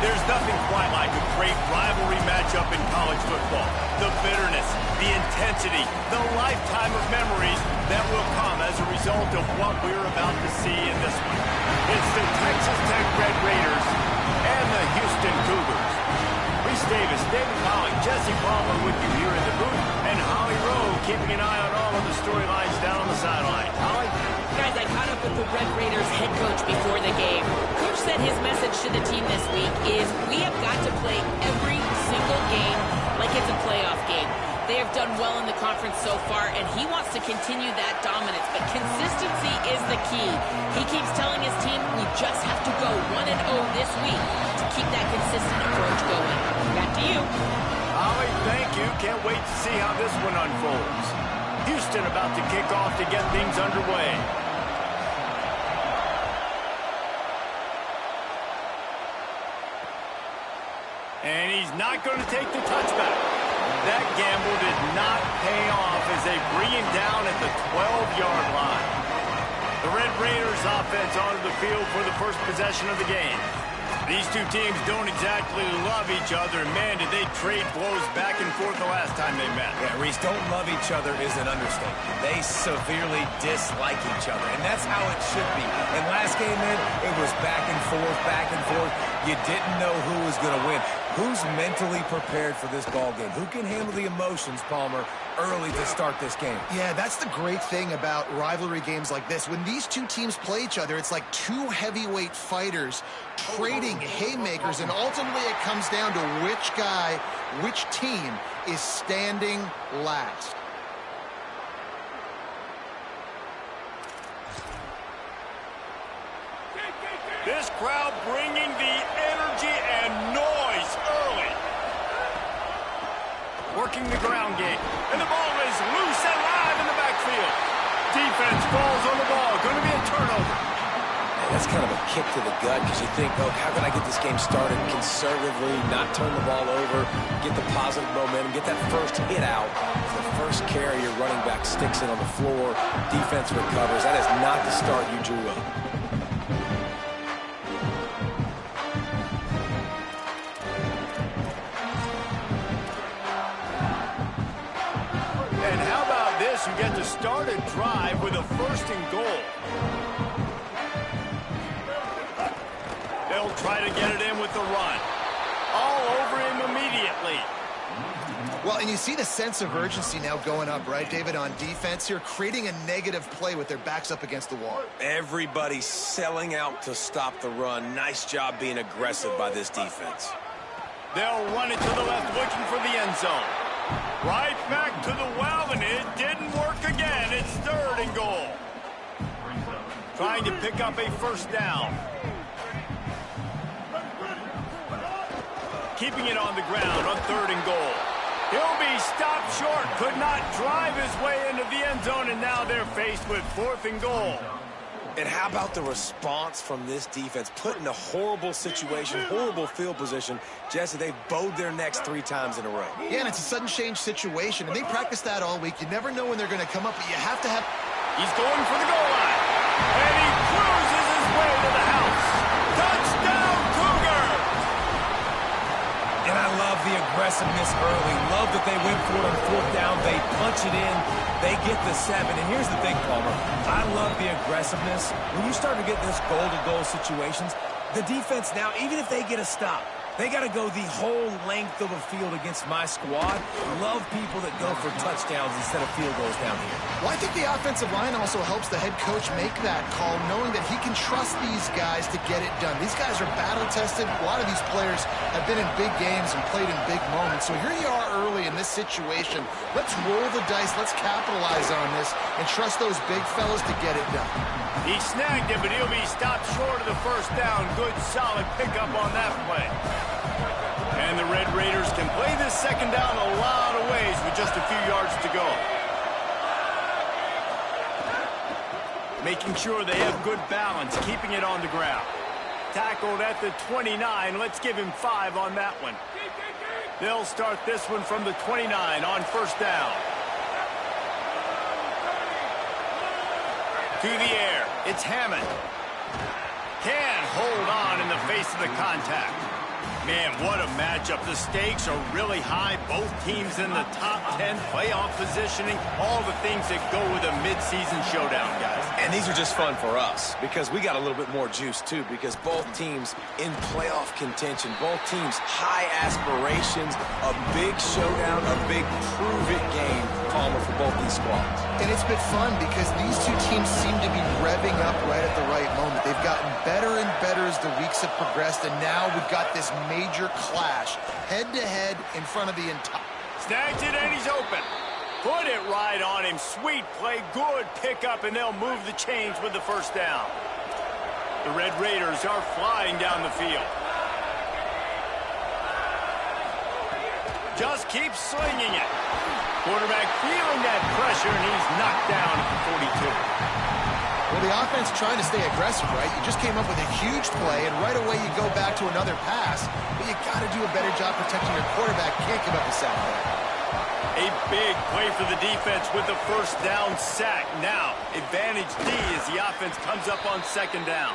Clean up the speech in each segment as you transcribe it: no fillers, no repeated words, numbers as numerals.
There's nothing quite like a great rivalry matchup in college football. The bitterness, the intensity, the lifetime of memories that will come as a result of what we're about to see in this one. It's the Texas Tech Red Raiders and the Houston Cougars. Reese Davis, David Pollock, Jesse Palmer with you here in the booth, and Holly Rowe keeping an eye on all of the storylines down on the sideline. Holly? Guys, I caught up with the Red Raiders head coach before the game. Coach said his message to the team this week is we have got to play every single game like it's a playoff game. They have done well in the conference so far, and he wants to continue that dominance, but consistency is the key. He keeps telling his team we just have to go 1-0 this week to keep that consistent approach going. Back to you. Holly, thank you. Can't wait to see how this one unfolds. Houston about to kick off to get things underway. And he's not going to take the touchback. That gamble did not pay off as they bring him down at the 12-yard line. The Red Raiders offense onto the field for the first possession of the game. These two teams don't exactly love each other. Man, did they trade blows back and forth the last time they met. Yeah, Reese, don't love each other is an understatement. They severely dislike each other, and that's how it should be. And last game, man, it was back and forth, back and forth. You didn't know who was going to win. Who's mentally prepared for this ball game? Who can handle the emotions, Palmer, early to start this game? Yeah, that's the great thing about rivalry games like this. When these two teams play each other, it's like two heavyweight fighters trading haymakers, and ultimately it comes down to which guy, which team is standing last. This crowd bringing the energy and noise early. Working the ground game. And the ball is loose and live in the backfield. Defense falls on the ball. Going to be a turnover. Man, that's kind of a kick to the gut because you think, oh, how can I get this game started conservatively, not turn the ball over, get the positive momentum, get that first hit out. The first carry, your running back sticks it on the floor. Defense recovers. That is not the start you drew up. You get to start a drive with a first and goal. They'll try to get it in with the run. All over him immediately. Well, and you see the sense of urgency now going up, right, David, on defense here, creating a negative play with their backs up against the wall. Everybody's selling out to stop the run. Nice job being aggressive by this defense. They'll run it to the left, looking for the end zone. Right back to the well, and it didn't work again. It's third and goal. Trying to pick up a first down. Keeping it on the ground on third and goal. He'll be stopped short. Could not drive his way into the end zone, and now they're faced with fourth and goal. And how about the response from this defense? Put in a horrible situation, horrible field position. Jesse, they've bowed their necks 3 times in a row. Yeah, and it's a sudden change situation, and they practice that all week. You never know when they're going to come up, but you have to have... He's going for the goal line. And he cruises his way to the house. Touchdown, Cougar! And I love the aggressiveness early. Love that they went for it on fourth down. They punch it in. They get the 7. And here's the thing, Palmer. I love the aggressiveness. When you start to get this goal-to-goal situations, the defense now, even if they get a stop, they got to go the whole length of the field against my squad. Love people that go for touchdowns instead of field goals down here. Well, I think the offensive line also helps the head coach make that call, knowing that he can trust these guys to get it done. These guys are battle-tested. A lot of these players have been in big games and played in big moments. So here you are early in this situation. Let's roll the dice. Let's capitalize on this and trust those big fellas to get it done. He snagged it, but he'll be stopped short of the first down. Good, solid pickup on that play. And the Red Raiders can play this second down a lot of ways with just a few yards to go. Making sure they have good balance, keeping it on the ground. Tackled at the 29. Let's give him 5 on that one. They'll start this one from the 29 on first down. To the air, it's Hammond. Can't hold on in the face of the contact. Man, what a matchup. The stakes are really high. Both teams in the top 10, playoff positioning, all the things that go with a midseason showdown, guys. And these are just fun for us because we got a little bit more juice, too, because both teams in playoff contention, both teams high aspirations, a big showdown, a big prove-it game, Palmer, for both these squads. And it's been fun because these two teams seem to be revving up right at the right moment. They've gotten better and better as the weeks have progressed, and now we've got this major clash head-to-head in front of the entire... Snags it, and he's open. Put it right on him. Sweet play, good pickup, and they'll move the chains with the first down. The Red Raiders are flying down the field. Just keep slinging it. Quarterback feeling that pressure, and he's knocked down at the 42. Well, the offense trying to stay aggressive, right? You just came up with a huge play, and right away you go back to another pass, but you got to do a better job protecting your quarterback. Can't give up a sack there. A big play for the defense with the first down sack. Now, advantage D as the offense comes up on second down.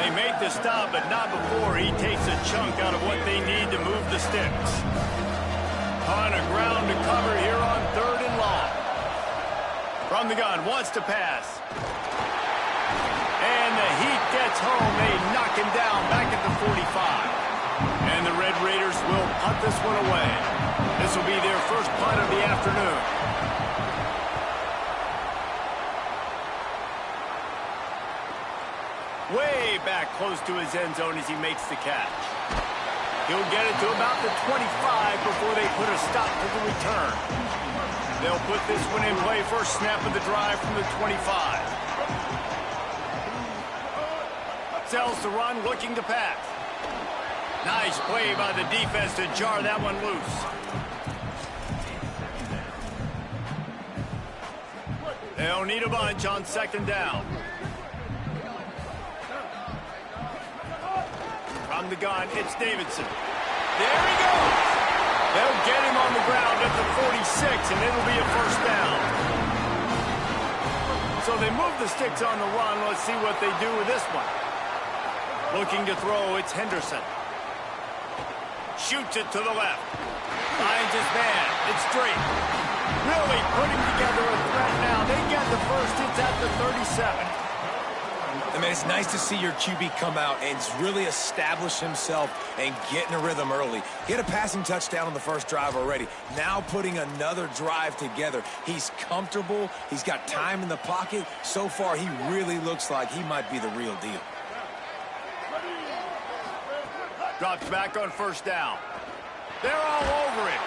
They make the stop, but not before he takes a chunk out of what they need to move the sticks. On a ground to cover here on third and long. From the gun, wants to pass. And the heat gets home. They knock him down back at the 45. And the Red Raiders will punt this one away. This will be their first punt of the afternoon. Way back close to his end zone as he makes the catch. He'll get it to about the 25 before they put a stop to the return. They'll put this one in play first snap of the drive from the 25. Sells the run, looking to pass. Nice play by the defense to jar that one loose. They'll need a bunch on second down. From the gun, it's Davidson. There he goes. They'll get him on the ground at the 46, and it'll be a first down. So they move the sticks on the run. Let's see what they do with this one. Looking to throw, it's Henderson. Shoots it to the left. Finds his man. It's straight. Really putting together a threat now. They get the first. It's at the 37. I mean, it's nice to see your QB come out and really establish himself and get in a rhythm early. Get a passing touchdown on the first drive already. Now putting another drive together. He's comfortable. He's got time in the pocket. So far, he really looks like he might be the real deal. Drops back on first down. They're all over it.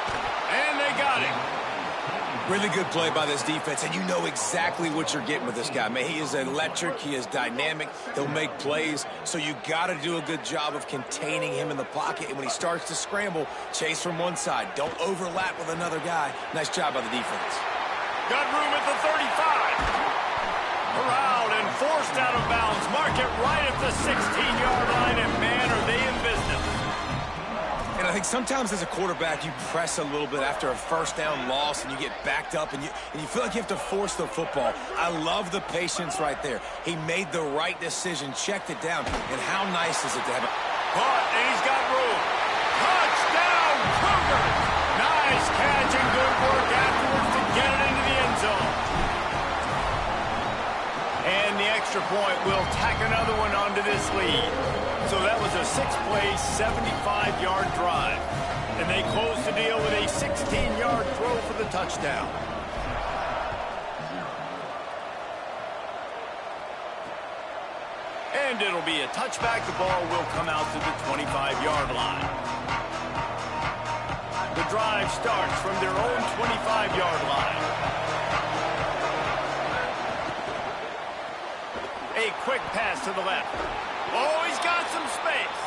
And they got him. Really good play by this defense, and you know exactly what you're getting with this guy. Man, he is electric. He is dynamic. He'll make plays, so you got to do a good job of containing him in the pocket. And when he starts to scramble, chase from one side. Don't overlap with another guy. Nice job by the defense. Got room at the 35. Corralled and forced out of bounds. Mark it right at the 16-yard line, and man, are they in business. And I think sometimes as a quarterback, you press a little bit after a first down loss, and you get backed up, and you feel like you have to force the football. I love the patience right there. He made the right decision, checked it down, and how nice is it to have a... Caught, and he's got room. Touchdown, Cougars! Nice catch and good work afterwards to get it into the end zone. And the extra point will tack another one onto this lead. So that was a 6-play, 75-yard drive. And they close the deal with a 16-yard throw for the touchdown. And it'll be a touchback. The ball will come out to the 25-yard line. The drive starts from their own 25-yard line. A quick pass to the left. Oh, he's got some space.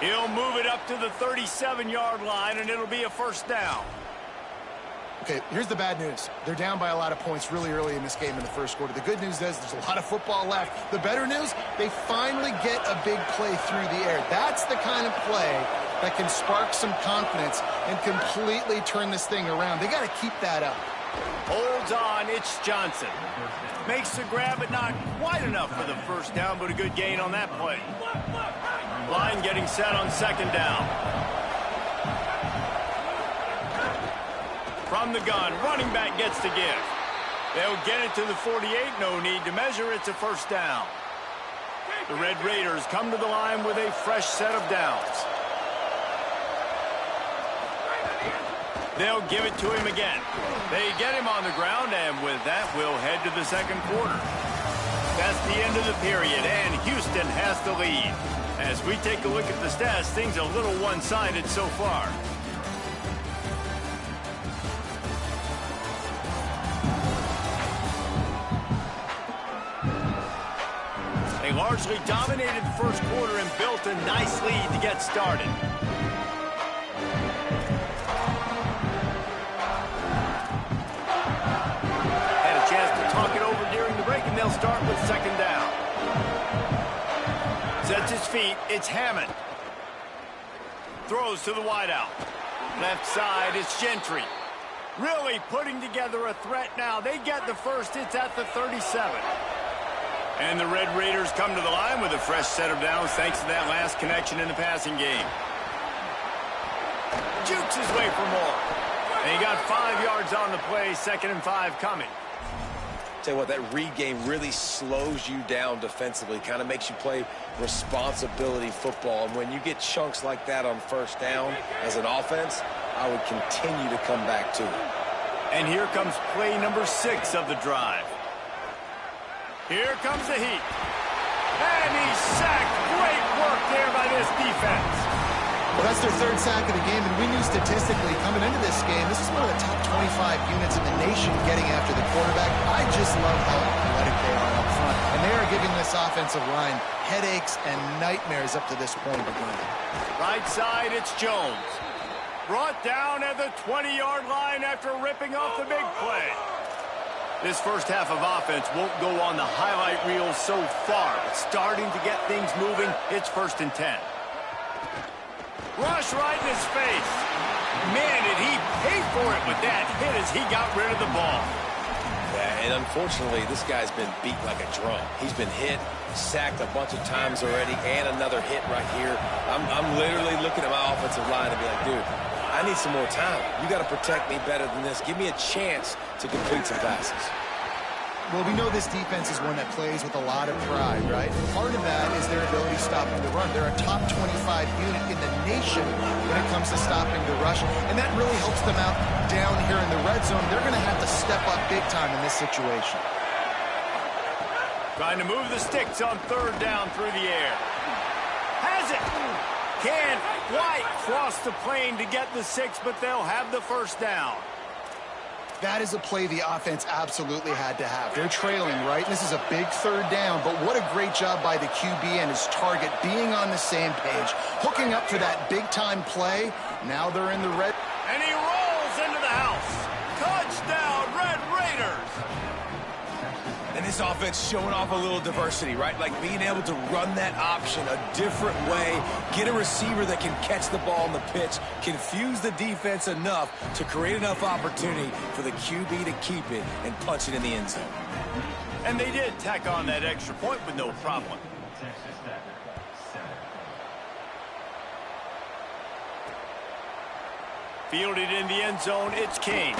He'll move it up to the 37-yard line, and it'll be a first down. Okay, here's the bad news. They're down by a lot of points really early in this game in the first quarter. The good news is there's a lot of football left. The better news, they finally get a big play through the air. That's the kind of play that can spark some confidence and completely turn this thing around. They got to keep that up. Holds on, it's Johnson. Makes the grab, but not quite enough for the first down, but a good gain on that play. Line getting set on second down. From the gun, running back gets to give. They'll get it to the 48. No need to measure. It's a first down. The Red Raiders come to the line with a fresh set of downs. They'll give it to him again. They get him on the ground, and with that, we'll head to the second quarter. That's the end of the period, and Houston has the lead. As we take a look at the stats, things a little one-sided so far. They largely dominated the first quarter and built a nice lead to get started. Had a chance to talk it over during the break, and they'll start with second down. Sets his feet. It's Hammond. Throws to the wideout. Left side, it's Gentry. Really putting together a threat now. They get the first. It's at the 37. And the Red Raiders come to the line with a fresh set of downs thanks to that last connection in the passing game. Jukes his way for more. And he got 5 yards on the play, 2nd and 5 coming. Tell you what, that read game really slows you down defensively, kind of makes you play responsibility football. And when you get chunks like that on first down as an offense, I would continue to come back to it. And here comes play number 6 of the drive. Here comes the heat. And he's sacked. Great work there by this defense. Well, that's their 3rd sack of the game, and we knew statistically coming into this game, this is one of the top 25 units in the nation getting after the quarterback. I just love how athletic they are up front, and they are giving this offensive line headaches and nightmares up to this point again. Right side, it's Jones. Brought down at the 20-yard line after ripping off the big play. This first half of offense won't go on the highlight reel so far. It's starting to get things moving. It's 1st and 10. Rush right in his face. Man, did he pay for it with that hit as he got rid of the ball. Yeah, and unfortunately, this guy's been beat like a drum. He's been hit, sacked a bunch of times already, and another hit right here. I'm literally looking at my offensive line and be like, dude, I need some more time. You got to protect me better than this. Give me a chance to complete some passes. Well, we know this defense is one that plays with a lot of pride, right? Part of that is their ability stopping the run. They're a top 25 unit in the nation when it comes to stopping the rush, and that really helps them out down here in the red zone. They're going to have to step up big time in this situation. Trying to move the sticks on 3rd down through the air. Has it. Can't quite cross the plane to get the 6, but they'll have the first down. That is a play the offense absolutely had to have. They're trailing, right? This is a big 3rd down, but what a great job by the QB and his target being on the same page, hooking up for that big-time play. Now they're in the red. And he rolls into the house. Touchdown, Red Raiders. And this offense showing off a little diversity, right? Like being able to run that option a different way, get a receiver that can catch the ball on the pitch, confuse the defense enough to create enough opportunity for the QB to keep it and punch it in the end zone. And they did tack on that extra point with no problem. Fielded in the end zone, it's King.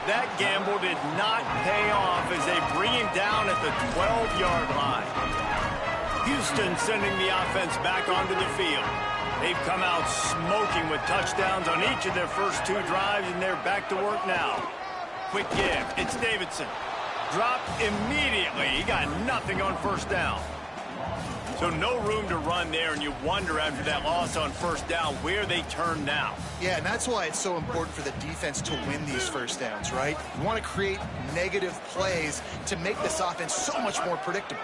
That gamble did not pay off as they bring him down at the 12-yard line. Houston sending the offense back onto the field. They've come out smoking with touchdowns on each of their first 2 drives, and they're back to work now. Quick give. It's Davidson. Dropped immediately. He got nothing on first down. So no room to run there, and you wonder after that loss on first down where they turn now. Yeah, and that's why it's so important for the defense to win these first downs, right? You want to create negative plays to make this offense so much more predictable.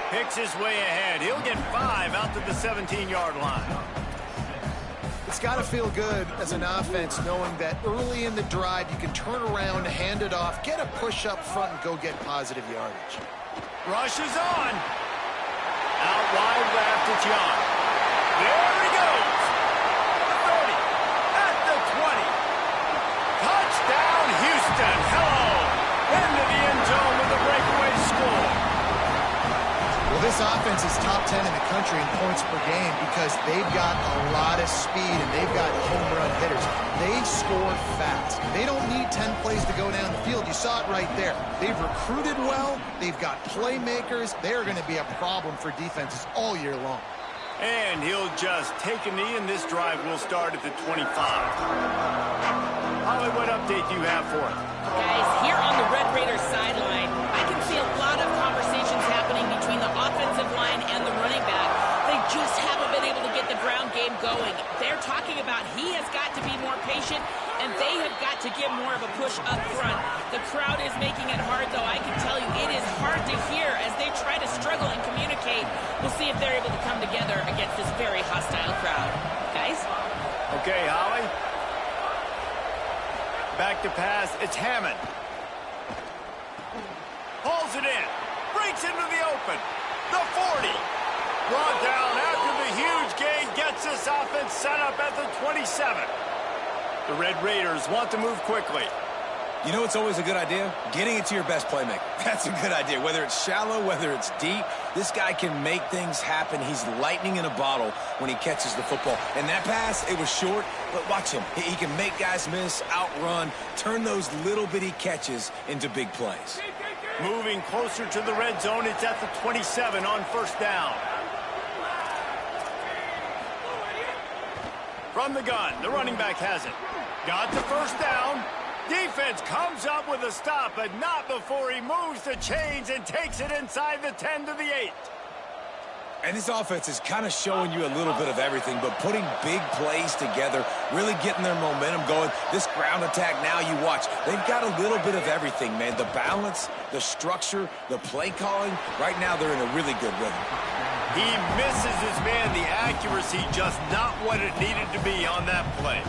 Picks his way ahead. He'll get 5 out to the 17-yard line. It's got to feel good as an offense knowing that early in the drive you can turn around, hand it off, get a push up front, and go get positive yardage. Rush is on. Out wide left, it's Young. There he goes. The 30. At the 20. Touchdown, Houston. Hello. Into the end zone with a breakaway score. Well, this This offense is top 10 in the country in points per game because they've got a lot of speed and they've got home run hitters. They score fast. They don't need 10 plays to go down the field. You saw it right there. They've recruited well. They've got playmakers. They're going to be a problem for defenses all year long. And he'll just take a knee, and this drive will start at the 25. Holly, what update do you have for us? Guys, here on the Red Raiders sideline, I can see a lot of conversations happening between the offensive line and the running back. They just haven't been able to get the ground game going. They're talking about he has got to be more patient, and they have got to give more of a push up front. The crowd is making it hard, though. I can tell you it is hard to hear as they try to struggle and communicate. We'll see if they're able to come together against this very hostile crowd. Guys? Okay, Holly. Back to pass. It's Hammond. Pulls it in. Breaks into the open. The 40. Brought down after the huge gain. Gets this offense set up at the 27. The Red Raiders want to move quickly. You know it's always a good idea? Getting it to your best playmaker. That's a good idea. Whether it's shallow, whether it's deep, this guy can make things happen. He's lightning in a bottle when he catches the football. And that pass, it was short, but watch him. He can make guys miss, outrun, turn those little bitty catches into big plays. Moving closer to the red zone. It's at the 27 on first down. From the gun, the running back has it. Got the first down. Defense comes up with a stop, but not before he moves the chains and takes it inside the 10 to the 8. And this offense is kind of showing you a little bit of everything, but putting big plays together, really getting their momentum going. This ground attack now, you watch. They've got a little bit of everything, man. The balance, the structure, the play calling. Right now, they're in a really good rhythm. He misses his man. The accuracy just not what it needed to be on that play.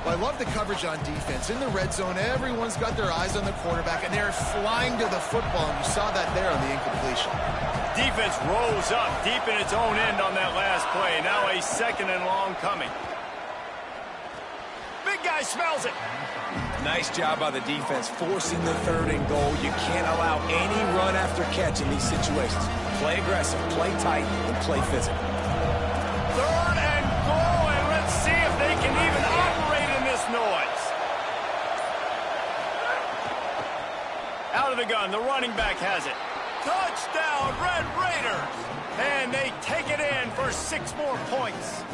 Well, I love the coverage on defense. In the red zone, everyone's got their eyes on the quarterback, and they're flying to the football, and you saw that there on the incompletion. Defense rolls up deep in its own end on that last play. Now a second and long coming. Big guy smells it. Nice job by the defense forcing the third and goal. You can't allow any run after catch in these situations. Play aggressive, play tight, and play physical. Third and goal, and let's see if they can even operate in this noise. Out of the gun, the running back has it. Touchdown, Red Raiders! And they take it in for 6 more points.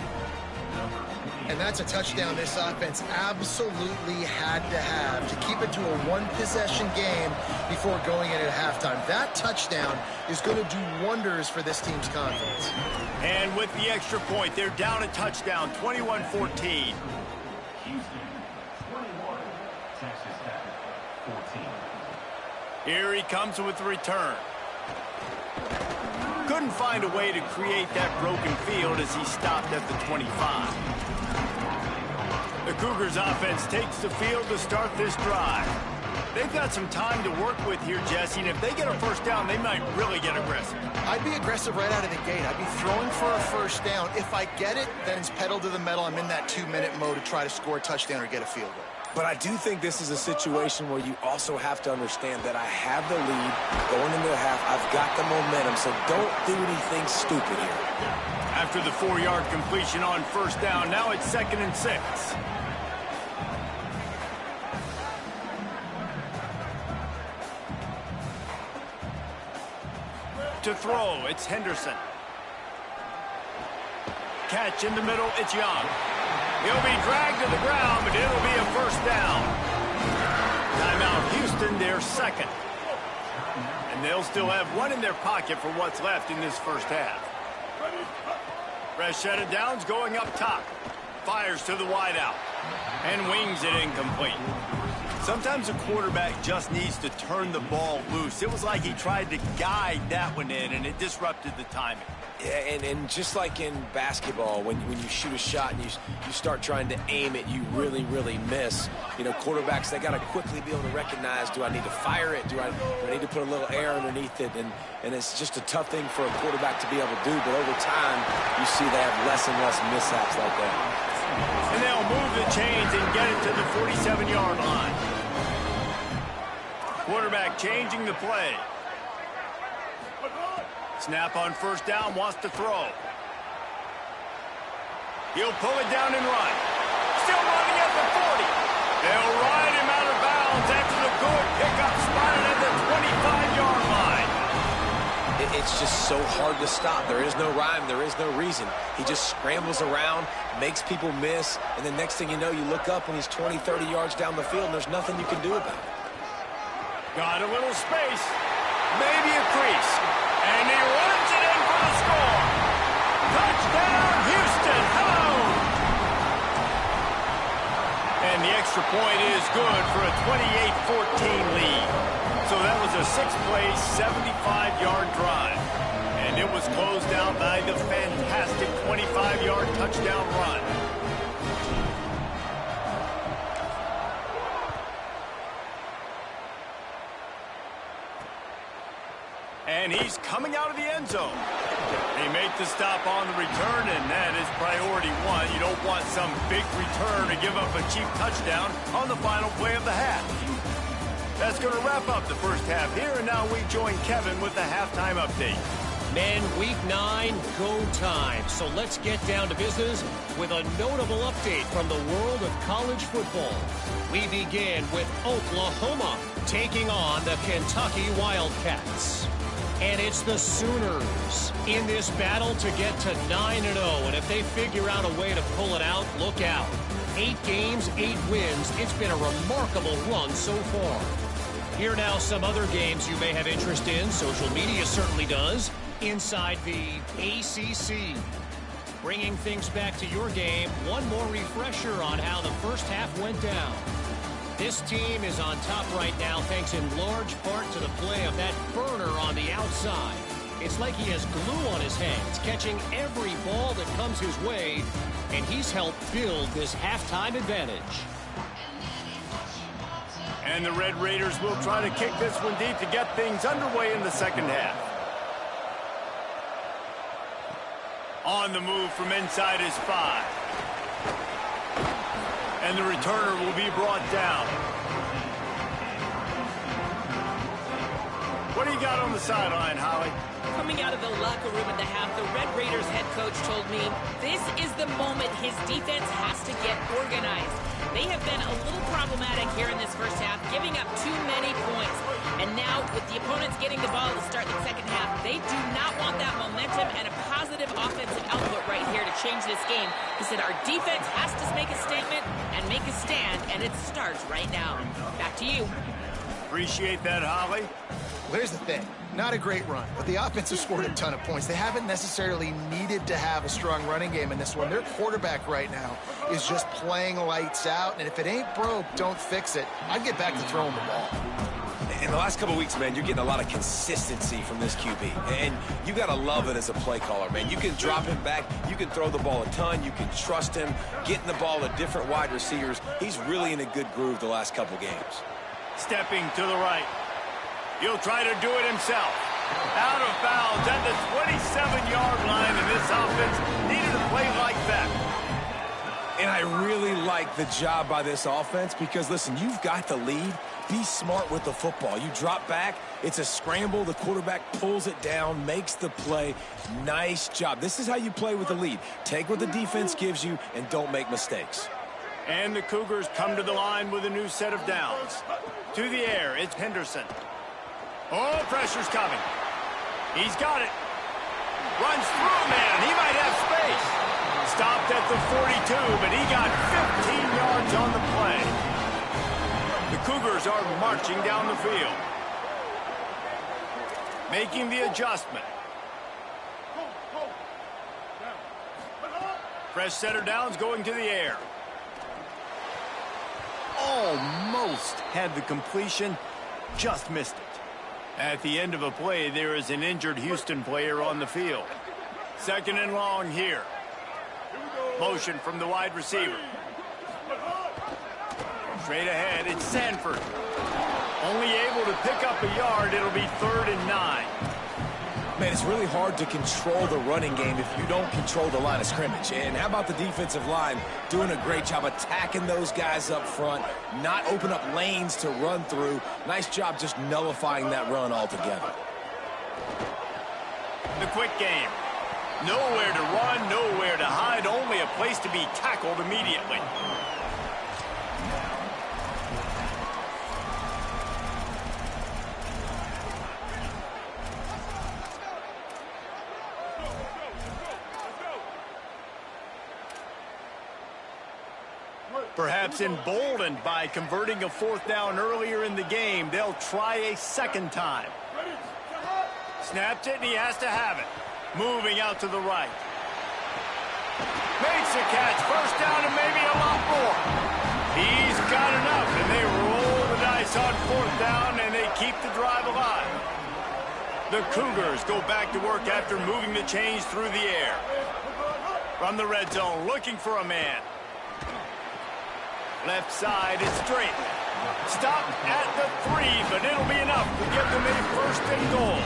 And that's a touchdown this offense absolutely had to have to keep it to a one-possession game before going in at halftime. That touchdown is going to do wonders for this team's confidence. And with the extra point, they're down a touchdown, 21-14. Here he comes with the return. Couldn't find a way to create that broken field as he stopped at the 25. The Cougars offense takes the field to start this drive. They've got some time to work with here, Jesse, and if they get a first down, they might really get aggressive. I'd be aggressive right out of the gate. I'd be throwing for a first down. If I get it, then it's pedal to the metal. I'm in that 2-minute mode to try to score a touchdown or get a field goal. But I do think this is a situation where you also have to understand that I have the lead going into the half. I've got the momentum, so don't do anything stupid here. After the 4-yard completion on first down, now it's 2nd and 6. To throw, it's Henderson. Catch in the middle, it's Young. He'll be dragged to the ground, but it'll be a first down. Timeout Houston, their second. And they'll still have one in their pocket for what's left in this first half. Rashad Downs going up top. Fires to the wideout. And wings it incomplete. Sometimes a quarterback just needs to turn the ball loose. It was like he tried to guide that one in, and it disrupted the timing. Yeah, and just like in basketball, when you shoot a shot and you start trying to aim it, you really, really miss. You know, quarterbacks, they got to quickly be able to recognize, do I need to fire it? Do I need to put a little air underneath it? And it's just a tough thing for a quarterback to be able to do. But over time, you see they have less and less mishaps like that. And they'll move the chains and get it to the 47-yard line. Quarterback changing the play. Snap on first down, wants to throw. He'll pull it down and run. Still running at the 40. They'll ride him out of bounds after the good pickup, spotted at the 25-yard line. It's just so hard to stop. There is no rhyme. There is no reason. He just scrambles around, makes people miss, and the next thing you know, you look up and he's 20, 30 yards down the field, and there's nothing you can do about it. Got a little space, maybe a crease, and he runs it in for the score. Touchdown, Houston! Hello! And the extra point is good for a 28-14 lead. So that was a 6-play, 75-yard drive. And it was closed out by the fantastic 25-yard touchdown run. And he's coming out of the end zone. They make the stop on the return, and that is priority one. You don't want some big return to give up a cheap touchdown on the final play of the half. That's going to wrap up the first half here, and now we join Kevin with the halftime update. Men, week 9, go time. So let's get down to business with a notable update from the world of college football. We begin with Oklahoma taking on the Kentucky Wildcats. And it's the Sooners in this battle to get to 9-0. And if they figure out a way to pull it out, look out. 8 games, 8 wins. It's been a remarkable run so far. Here are now some other games you may have interest in. Social media certainly does. Inside the ACC. Bringing things back to your game, one more refresher on how the first half went down. This team is on top right now thanks in large part to the play of that burner on the outside. It's like he has glue on his hands, catching every ball that comes his way, and he's helped build this halftime advantage. And the Red Raiders will try to kick this one deep to get things underway in the second half. On the move from inside his 5. And the returner will be brought down. What do you got on the sideline, Holly? Coming out of the locker room at the half, the Red Raiders head coach told me this is the moment his defense has to get organized. They have been a little problematic here in this first half, giving up too many points. And now, with the opponents getting the ball to start the second half, they do not want that momentum and a positive offensive output right here to change this game. He said our defense has to make a statement and make a stand, and it starts right now. Back to you. Appreciate that, Holly. Well, here's the thing. Not a great run, but the offense has scored a ton of points. They haven't necessarily needed to have a strong running game in this one. Their quarterback right now is just playing lights out, and if it ain't broke, don't fix it. I'd get back to throwing the ball. In the last couple of weeks, man, you're getting a lot of consistency from this QB. And you got to love it as a play caller, man. You can drop him back. You can throw the ball a ton. You can trust him, getting the ball to different wide receivers. He's really in a good groove the last couple games. Stepping to the right. He'll try to do it himself. Out of bounds at the 27-yard line, and this offense needed a play like that. And I really like the job by this offense because, listen, you've got the lead. Be smart with the football. You drop back, it's a scramble. The quarterback pulls it down, makes the play. Nice job. This is how you play with the lead. Take what the defense gives you and don't make mistakes. And the Cougars come to the line with a new set of downs. To the air, it's Henderson. Oh, pressure's coming. He's got it. Runs through, man. He might have space. Stopped at the 42, but he got 15 yards on the play. The Cougars are marching down the field. Making the adjustment. Fresh setter downs going to the air. Almost had the completion, just missed it. At the end of a play, there is an injured Houston player on the field. Second and long here. Motion from the wide receiver. Straight ahead, it's Sanford. Only able to pick up a yard. It'll be 3rd and 9. Man, it's really hard to control the running game if you don't control the line of scrimmage. And how about the defensive line doing a great job attacking those guys up front, not open up lanes to run through. Nice job just nullifying that run altogether. the quick game. Nowhere to run, nowhere to hide, only a place to be tackled immediately. Perhaps emboldened by converting a fourth down earlier in the game, they'll try a second time. Snapped it, and he has to have it. Moving out to the right. Makes a catch. First down and maybe a lot more. He's got enough, and they roll the dice on fourth down, and they keep the drive alive. The Cougars go back to work after moving the chains through the air. From the red zone, looking for a man. Left side is straight. Stop at the 3, but it'll be enough to give them a first and goal.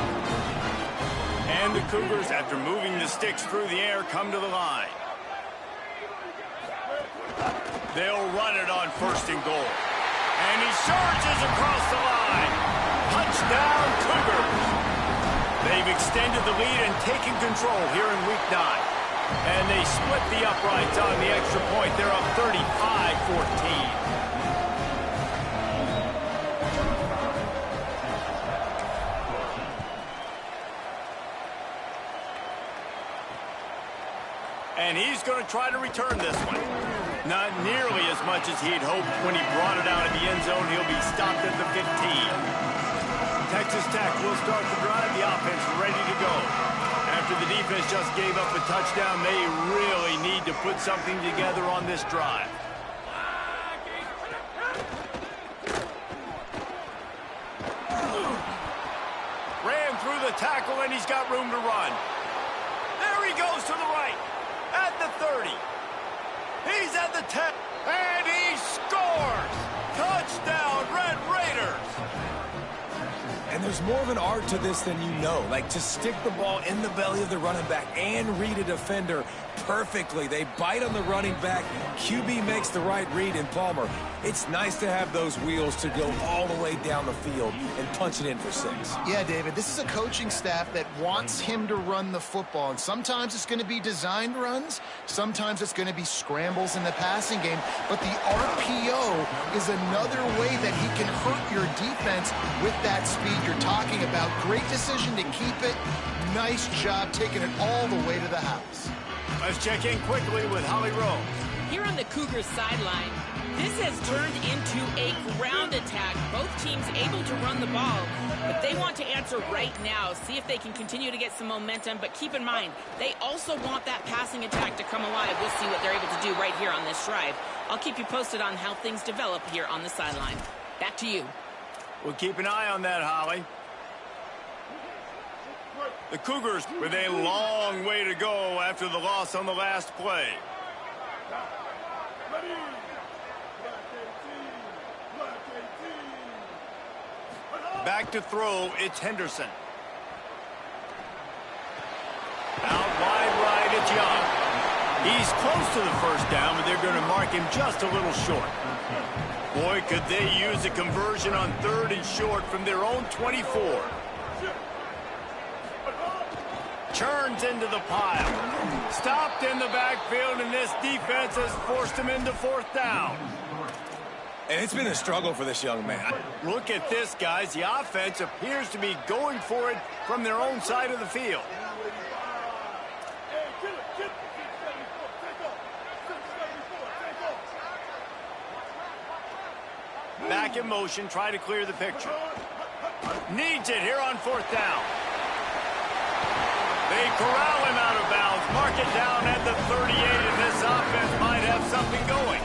And the Cougars, after moving the sticks through the air, come to the line. They'll run it on first and goal. And he surges across the line. Touchdown, Cougars. They've extended the lead and taken control here in Week 9. And they split the uprights on the extra point. They're up 35-14. And he's going to try to return this one. Not nearly as much as he'd hoped when he brought it out of the end zone. He'll be stopped at the 15. Texas Tech will start the drive. The offense ready to go. After the defense just gave up a touchdown, they really need to put something together on this drive. Ran through the tackle, and he's got room to run. There he goes to the right. At the 30. He's at the 10. And he scores! Touchdown, Red Raiders! And there's more of an art to this than you know. Like, to stick the ball in the belly of the running back and read a defender perfectly. They bite on the running back. QB makes the right read in Palmer. It's nice to have those wheels to go all the way down the field and punch it in for 6. Yeah, David, this is a coaching staff that wants him to run the football. And sometimes it's going to be designed runs. Sometimes it's going to be scrambles in the passing game. But the RPO is another way that he can hurt your defense with that speed you're talking about. Great decision to keep it. Nice job taking it all the way to the house. Let's check in quickly with Holly Rowe. Here on the Cougars sideline, this has turned into a ground attack. Both teams able to run the ball, but they want to answer right now, see if they can continue to get some momentum. But keep in mind, they also want that passing attack to come alive. We'll see what they're able to do right here on this drive. I'll keep you posted on how things develop here on the sideline. Back to you. We'll keep an eye on that, Holly. The Cougars with a long way to go after the loss on the last play. Back to throw, it's Henderson. Out wide right, it's Young. He's close to the first down, but they're going to mark him just a little short. Boy, could they use a conversion on 3rd and short from their own 24. Turns into the pile. Stopped in the backfield, and this defense has forced him into 4th down. And it's been a struggle for this young man. Look at this, guys. The offense appears to be going for it from their own side of the field. Back in motion, try to clear the picture. Needs it here on 4th down. They corral him out of bounds, mark it down at the 38, and this offense might have something going.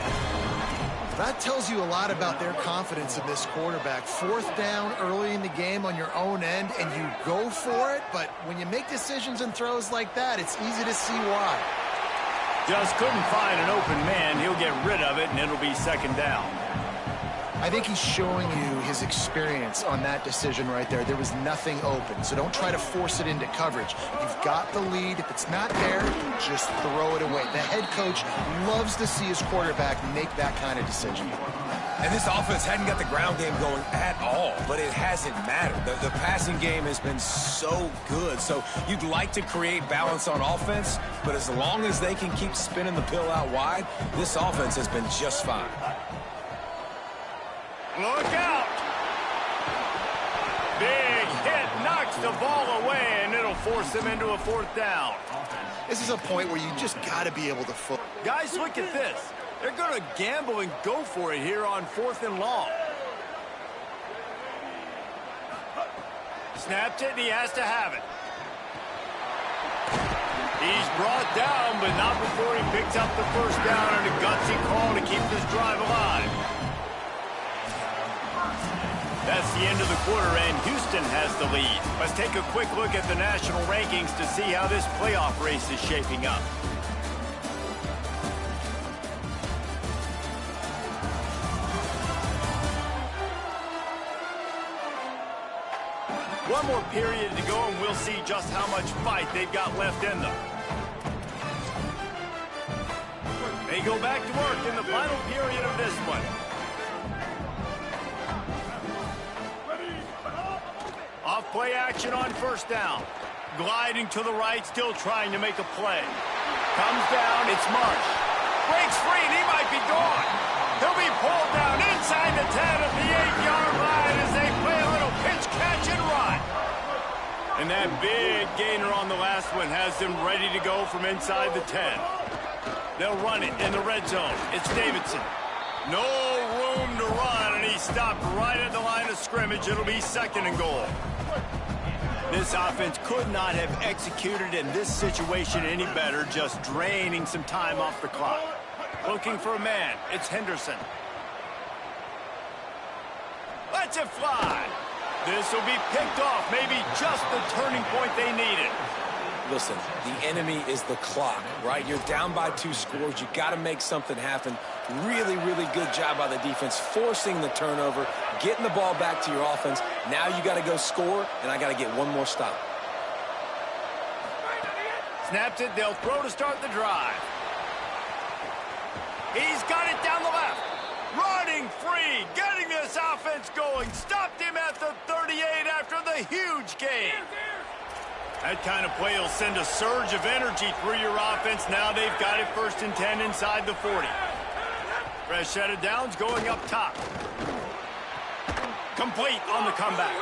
That tells you a lot about their confidence in this quarterback. 4th down early in the game on your own end, and you go for it, but when you make decisions and throws like that, it's easy to see why. Just couldn't find an open man. He'll get rid of it, and it'll be 2nd down. I think he's showing you his experience on that decision right there. There was nothing open, so don't try to force it into coverage. You've got the lead. If it's not there, just throw it away. The head coach loves to see his quarterback make that kind of decision. And this offense hadn't got the ground game going at all, but it hasn't mattered. The passing game has been so good. So you'd like to create balance on offense, but as long as they can keep spinning the pill out wide, this offense has been just fine. Look out! Big hit knocks the ball away, and it'll force them into a 4th down. This is a point where you just got to be able to foot. Guys, look at this. They're going to gamble and go for it here on 4th and long. Snapped it, and he has to have it. He's brought down, but not before he picks up the 1st down and a gutsy call to keep this drive alive. That's the end of the quarter, and Houston has the lead. Let's take a quick look at the national rankings to see how this playoff race is shaping up. One more period to go, and we'll see just how much fight they've got left in them. They go back to work in the final period of this one. Off play action on 1st down. Gliding to the right, still trying to make a play. Comes down, it's Marsh. Breaks free, and he might be gone. He'll be pulled down inside the 10 at the 8-yard line as they play a little pitch, catch, and run. And that big gainer on the last one has them ready to go from inside the 10. They'll run it in the red zone. It's Davidson. No room to run, and he stopped right at the line of scrimmage. It'll be 2nd and goal. This offense could not have executed in this situation any better, just draining some time off the clock. Looking for a man. It's Henderson. Lets it fly. This will be picked off. Maybe just the turning point they needed. Listen, the enemy is the clock, right? You're down by 2 scores. You got to make something happen. Really, really good job by the defense, forcing the turnover, getting the ball back to your offense. Now you got to go score, and I got to get one more stop. Snaps it. They'll throw to start the drive. He's got it down the left. Running free, getting this offense going. Stopped him at the 38 after the huge gain. That kind of play will send a surge of energy through your offense. Now they've got it 1st and 10 inside the 40. Fresh set of downs going up top. Complete on the comeback.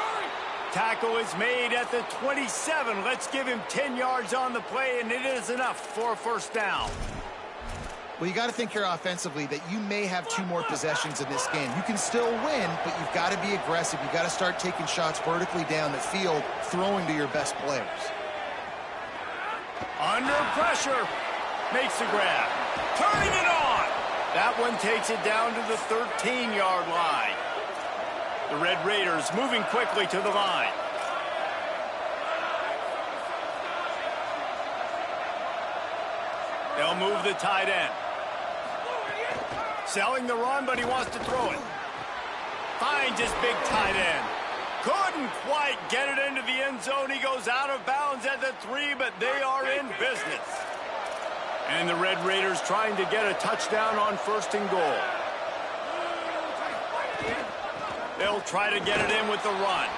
Tackle is made at the 27. Let's give him 10 yards on the play, and it is enough for a 1st down. Well, you got to think here offensively that you may have 2 more possessions in this game. You can still win, but you've got to be aggressive. You've got to start taking shots vertically down the field, throwing to your best players. Under pressure. Makes the grab. Turning it on. That one takes it down to the 13-yard line. The Red Raiders moving quickly to the line. They'll move the tight end. Selling the run, but he wants to throw it. Finds his big tight end. Couldn't quite get it into the end zone. He goes out of bounds at the 3, but they are in business. And the Red Raiders trying to get a touchdown on 1st and goal. They'll try to get it in with the run.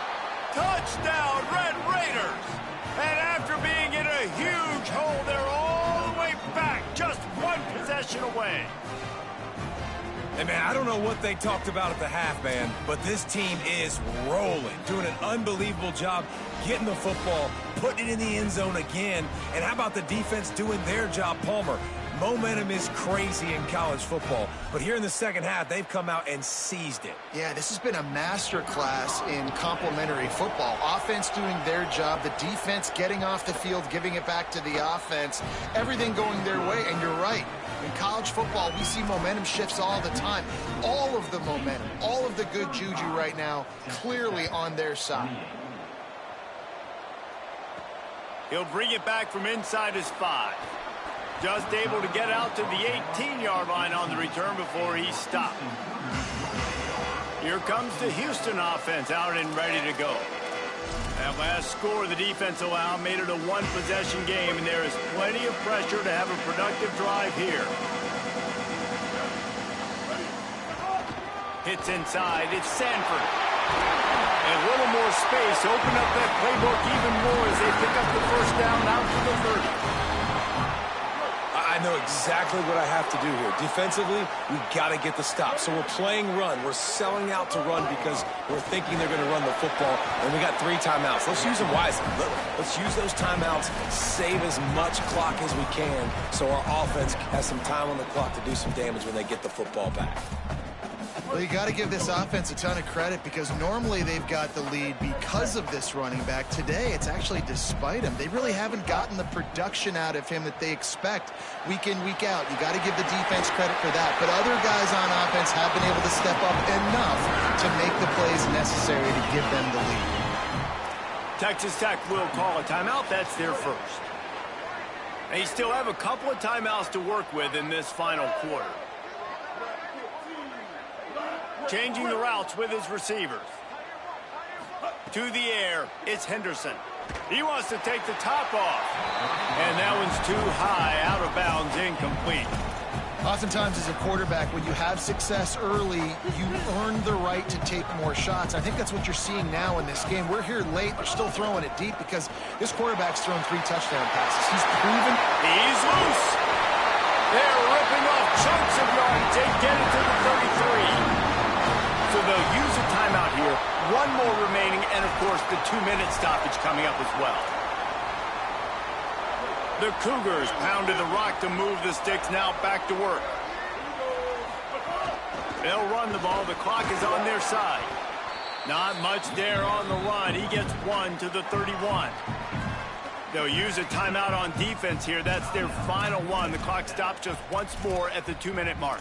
Touchdown, Red Raiders! And after being in a huge hole, they're all the way back, just 1 possession away. Hey, man, I don't know what they talked about at the half, man, but this team is rolling, doing an unbelievable job getting the football, putting it in the end zone again. And how about the defense doing their job, Palmer? Momentum is crazy in college football, but here in the second half, they've come out and seized it. Yeah, this has been a master class in complementary football. Offense doing their job, the defense getting off the field, giving it back to the offense, everything going their way, and you're right. In college football, we see momentum shifts all the time. All of the momentum, all of the good juju right now, clearly on their side. He'll bring it back from inside his 5. Just able to get out to the 18-yard line on the return before he's stopped. Here comes the Houston offense out and ready to go. That last score the defense allowed made it a 1-possession game, and there is plenty of pressure to have a productive drive here. Hits inside. It's Sanford. And a little more space. Open up that playbook even more as they pick up the first down out to the 30. I know exactly what I have to do here. Defensively, we got to get the stop. So we're playing run. We're selling out to run because we're thinking they're going to run the football, and we got 3 timeouts. Let's use them wisely. Let's use those timeouts, save as much clock as we can so our offense has some time on the clock to do some damage when they get the football back. Well, you got to give this offense a ton of credit because normally they've got the lead because of this running back. Today, it's actually despite him. They really haven't gotten the production out of him that they expect week in, week out. You got to give the defense credit for that. But other guys on offense have been able to step up enough to make the plays necessary to give them the lead. Texas Tech will call a timeout. That's their first. They still have a couple of timeouts to work with in this final quarter. Changing the routes with his receivers. To the air, it's Henderson. He wants to take the top off. And that one's too high, out of bounds, incomplete. Oftentimes as a quarterback, when you have success early, you earn the right to take more shots. I think that's what you're seeing now in this game. We're here late. They're still throwing it deep because this quarterback's thrown 3 touchdown passes. He's proven. He's loose. They're ripping off chunks of yards. They get it to the 33. So they'll use a timeout here. 1 more remaining, and of course the 2-minute stoppage coming up as well. The Cougars pounded the rock to move the sticks, now back to work. They'll run the ball. The clock is on their side. Not much there on the run. He gets 1 to the 31. They'll use a timeout on defense here. That's their final one. The clock stops just once more at the 2-minute mark.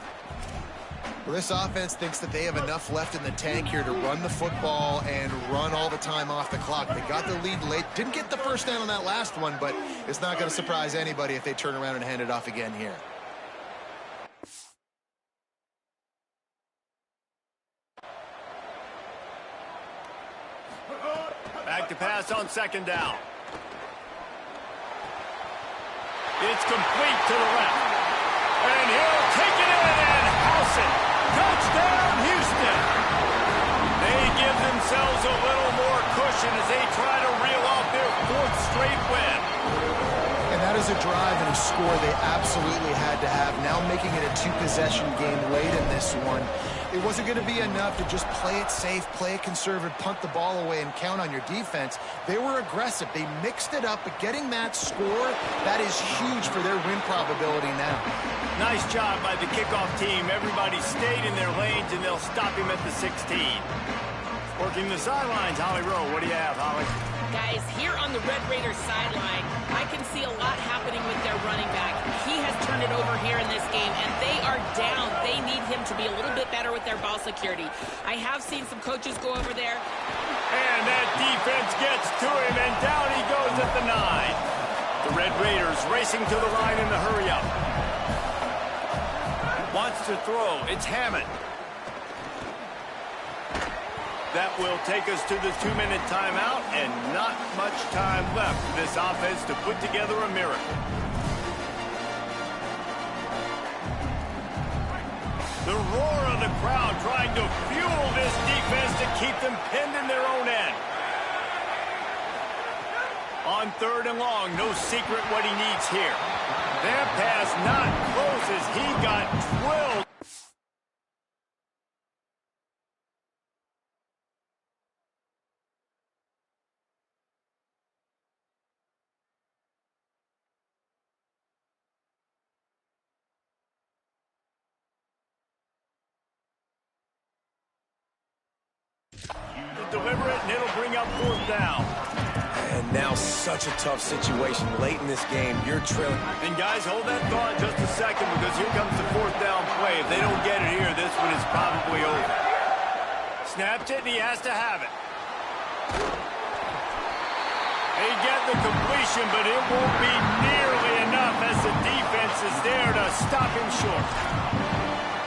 Well, this offense thinks that they have enough left in the tank here to run the football and run all the time off the clock. They got the lead late. Didn't get the first down on that last one, but it's not going to surprise anybody if they turn around and hand it off again here. Back to pass on 2nd down. It's complete to the left. And he'll take it in and house it. Touchdown, Houston. They give themselves a little more cushion as they try to reel off their 4th straight win. And that is a drive and a score they absolutely had to have. Now making it a 2-possession game late in this one. It wasn't going to be enough to just play it safe, play it conservative, punt the ball away, and count on your defense. They were aggressive. They mixed it up, but getting that score, that is huge for their win probability now. Nice job by the kickoff team. Everybody stayed in their lanes, and they'll stop him at the 16. Working the sidelines, Holly Rowe. What do you have, Holly? Guys, here on the Red Raiders sideline, I can see a lot happening with their running back. He has turned it over here in this game, and they are down. They need him to be a little bit better with their ball security. I have seen some coaches go over there. And that defense gets to him, and down he goes at the 9. The Red Raiders racing to the line in the hurry-up. Wants to throw. It's Hammond. That will take us to the 2-minute timeout, and not much time left for this offense to put together a miracle. The roar of the crowd trying to fuel this defense to keep them pinned in their own end. On 3rd and long, no secret what he needs here. That pass not close as he got drilled. Deliver it, and it'll bring up 4th down. And now such a tough situation late in this game. You're trailing. And guys, hold that thought just a second because here comes the 4th down play. If they don't get it here, this one is probably over. Snapped it, and he has to have it. They get the completion, but it won't be nearly enough as the defense is there to stop him short.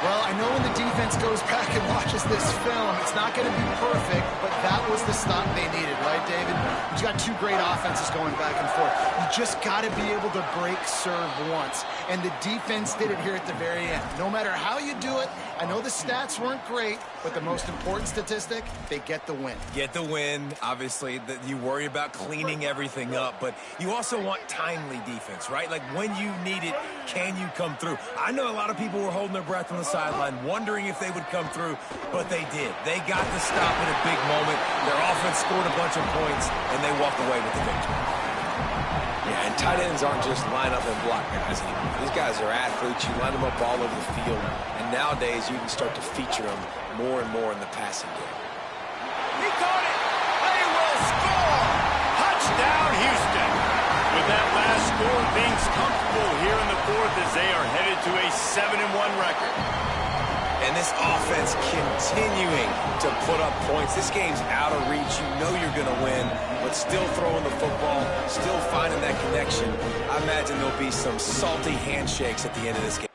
Well, I know when the defense defense goes back and watches this film, it's not going to be perfect, but that was the stop they needed, right, David? You've got two great offenses going back and forth. You just got to be able to break serve once, and the defense did it here at the very end. No matter how you do it, I know the stats weren't great, but the most important statistic, they get the win. Get the win. Obviously, you worry about cleaning everything up, but you also want timely defense, right? Like when you need it, can you come through? I know a lot of people were holding their breath on the sideline, wondering if they would come through, but they did. They got the stop at a big moment. Their offense scored a bunch of points, and they walked away with the victory. Yeah, and tight ends aren't just line up and block guys anymore. These guys are athletes. You line them up all over the field, and nowadays you can start to feature them more and more in the passing game. He caught it. They will score. Touchdown, Houston. With that last score, things comfortable here in the fourth as they are headed to a 7-1 record. And this offense continuing to put up points. This game's out of reach. You know you're going to win, but still throwing the football, still finding that connection. I imagine there'll be some salty handshakes at the end of this game.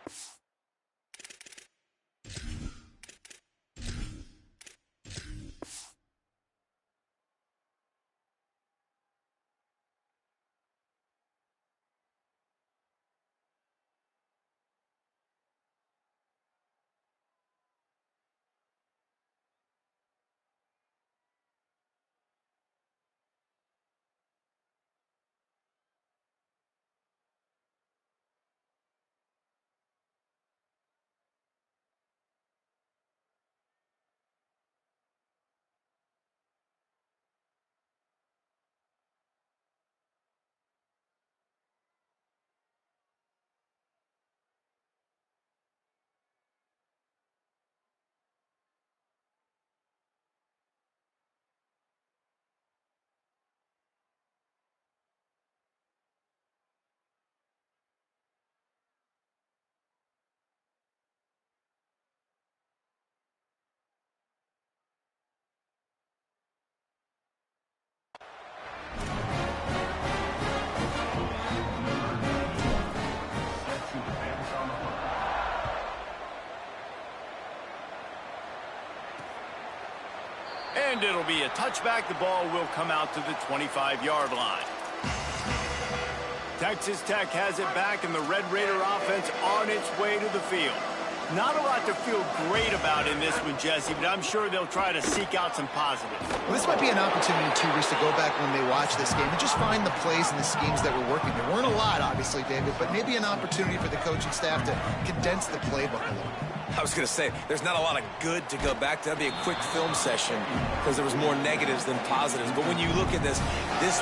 And it'll be a touchback. The ball will come out to the 25-yard line. Texas Tech has it back, and the Red Raider offense on its way to the field. Not a lot to feel great about in this one, Jesse, but I'm sure they'll try to seek out some positives. Well, this might be an opportunity, too, Reese, to go back when they watch this game and just find the plays and the schemes that were working. There weren't a lot, obviously, David, but maybe an opportunity for the coaching staff to condense the playbook a little bit. I was going to say, there's not a lot of good to go back to. That'd be a quick film session because there was more negatives than positives. But when you look at this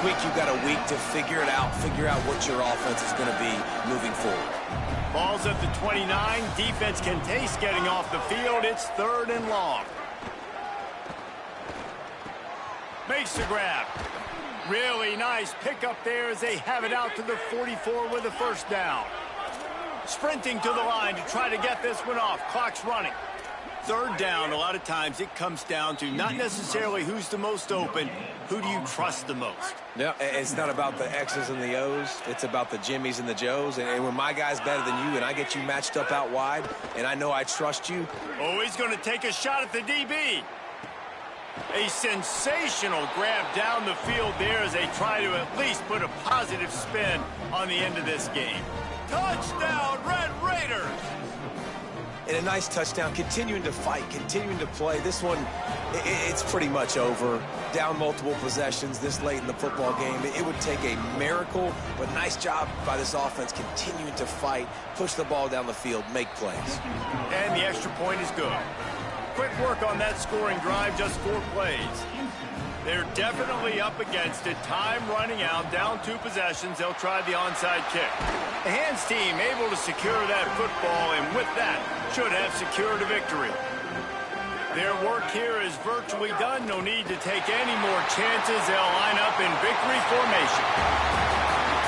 week you've got a week to figure it out, figure out what your offense is going to be moving forward. Ball's at the 29. Defense can taste getting off the field. It's 3rd and long. Makes the grab. Really nice pickup there as they have it out to the 44 with a first down. Sprinting to the line to try to get this one off. Clock's running. 3rd down, a lot of times it comes down to not necessarily who's the most open, who do you trust the most? Yeah, it's not about the X's and the O's. It's about the Jimmys and the Joes. And when my guy's better than you and I get you matched up out wide and I know I trust you. Oh, he's going to take a shot at the DB. A sensational grab down the field there as they try to at least put a positive spin on the end of this game. Touchdown, Red Raiders! And a nice touchdown, continuing to fight, continuing to play. This one, it's pretty much over. Down multiple possessions this late in the football game. It would take a miracle, but nice job by this offense continuing to fight, push the ball down the field, make plays. And the extra point is good. Quick work on that scoring drive, just 4 plays. They're definitely up against it. Time running out, down 2 possessions. They'll try the onside kick. The hands team able to secure that football, and with that, should have secured a victory. Their work here is virtually done. No need to take any more chances. They'll line up in victory formation.